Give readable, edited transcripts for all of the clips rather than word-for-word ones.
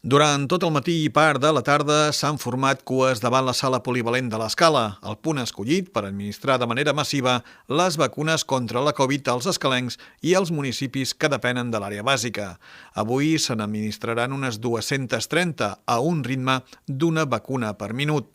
Durant tot el matí i part de la tarda s'han format cues davant la sala polivalent de l'Escala, el punt escollit per administrar de manera massiva les vacunes contra la Covid als escalencs i als municipis que depenen de l'àrea bàsica. Avui se n'administraran unes 230 a un ritme d'una vacuna per minut.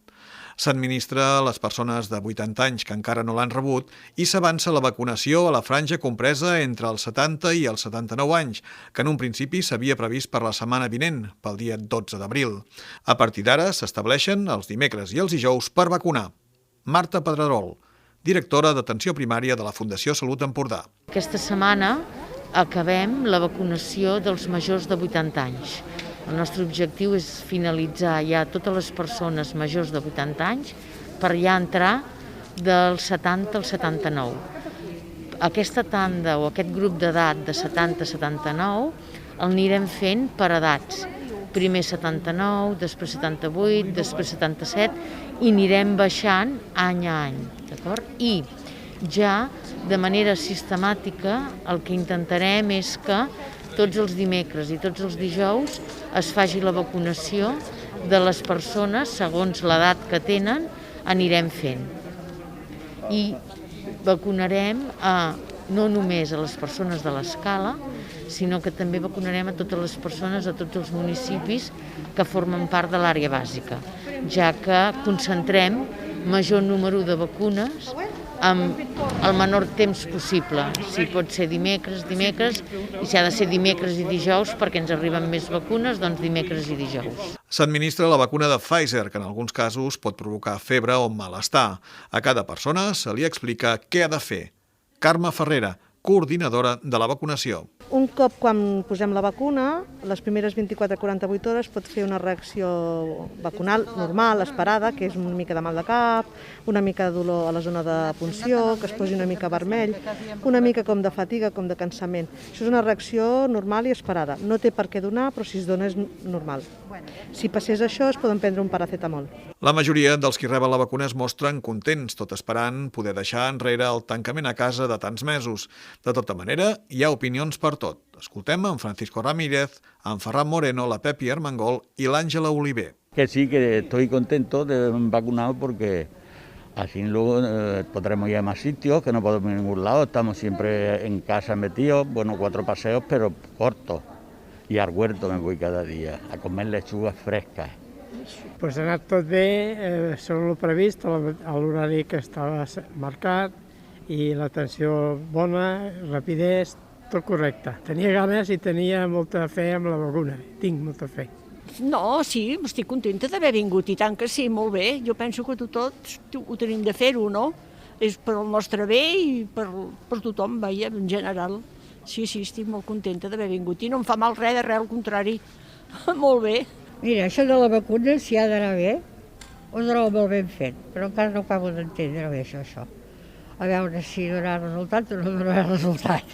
S'administra a les persones de 80 anys que encara no l'han rebut i s'avança la vacunació a la franja compresa entre els 70 i els 79 anys, que en un principi s'havia previst per la setmana vinent, pel dia 12 d'abril. A partir d'ara s'estableixen els dimecres i els dijous per vacunar. Marta Pedrerol, directora d'Atenció Primària de la Fundació Salut Empordà. Aquesta setmana acabem la vacunació dels majors de 80 anys. El nostre objectiu és finalitzar ja totes les persones majors de 80 anys per ja entrar del 70 al 79. Aquesta tanda o aquest grup d'edat de 70 a 79 el anirem fent per edats. Primer 79, després 78, després 77 i anirem baixant any a any, d'acord? I ja de manera sistemàtica el que intentarem és que tots els dimecres i tots els dijous es faci la vacunació de les persones segons l'edat que tenen, anirem fent. I vacunarem no només a les persones de l'Escala, sinó que també vacunarem a totes les persones, a tots els municipis que formen part de l'àrea bàsica, ja que concentrem major número de vacunes amb el menor temps possible. Si pot ser dimecres, i si ha de ser dimecres i dijous perquè ens arriben més vacunes, doncs dimecres i dijous. S'administra la vacuna de Pfizer, que en alguns casos pot provocar febre o malestar. A cada persona se li explica què ha de fer. Carme Ferrera, coordinadora de la vacunació. Un cop quan posem la vacuna, les primeres 24-48 hores pot fer una reacció vacunal normal, esperada, que és una mica de mal de cap, una mica de dolor a la zona de punció, que es posi una mica vermell, una mica com de fatiga, com de cansament. Això és una reacció normal i esperada. No té per què donar, però si es dona és normal. Si passés això, es poden prendre un paracetamol. La majoria dels qui reben la vacuna es mostren contents, tot esperant poder deixar enrere el tancament a casa de tants mesos. De tota manera, hi ha opinions per tot. Escoltem en Francisco Ramírez, en Ferran Moreno, la Pepi Armengol i l'Àngela Oliver. Que sí, que estoy contento de haberme vacunado porque así luego podremos ir a más sitios, que no podemos ir a ningún lado. Estamos siempre en casa metidos, bueno, 4 paseos, pero cortos. Y al huerto me voy cada día a comer lechugas frescas. Pues ha anat tot bé, segons el previst, a l'horari que estava marcat, i l'atenció bona, rapidesa, tot correcte. Tenia ganes i tenia molta fe amb la vacuna, tinc molta fe. No, sí, estic contenta d'haver vingut, i tant que sí, molt bé. Jo penso que tots ho tenim de fer-ho, no? És per al nostre bé i per tothom, veia, en general. Sí, estic molt contenta d'haver vingut i no em fa mal res, al contrari, molt bé. Mira, això de la vacuna, si ha d'anar bé, ho donarà molt ben fet, però encara no acabo d'entendre bé això. A veure si donarà resultat o no donarà resultat.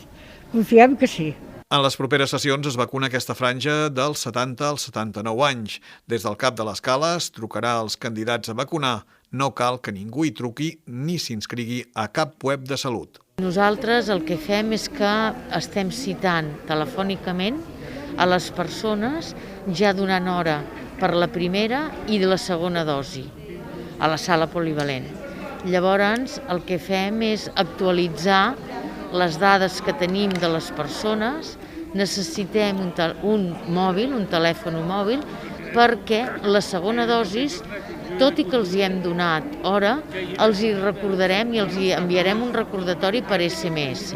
Confiem que sí. En les properes sessions es vacuna aquesta franja dels 70 als 79 anys. Des del cap de l'Escala es trucarà als candidats a vacunar. No cal que ningú hi truqui ni s'inscrigui a cap web de salut. Nosaltres el que fem és que estem citant telefònicament a les persones ja donant hora per la primera i de la segona dosi a la sala polivalent. Llavors el que fem és actualitzar les dades que tenim de les persones. Necessitem un mòbil, un telèfon mòbil, perquè la segona dosi, tot i que els hi hem donat hora, els hi recordarem i els hi enviarem un recordatori per SMS.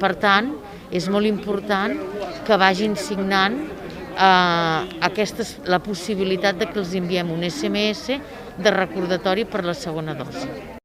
Per tant, és molt important que vagin signant la possibilitat de que els enviem un SMS de recordatori per la segona dosi.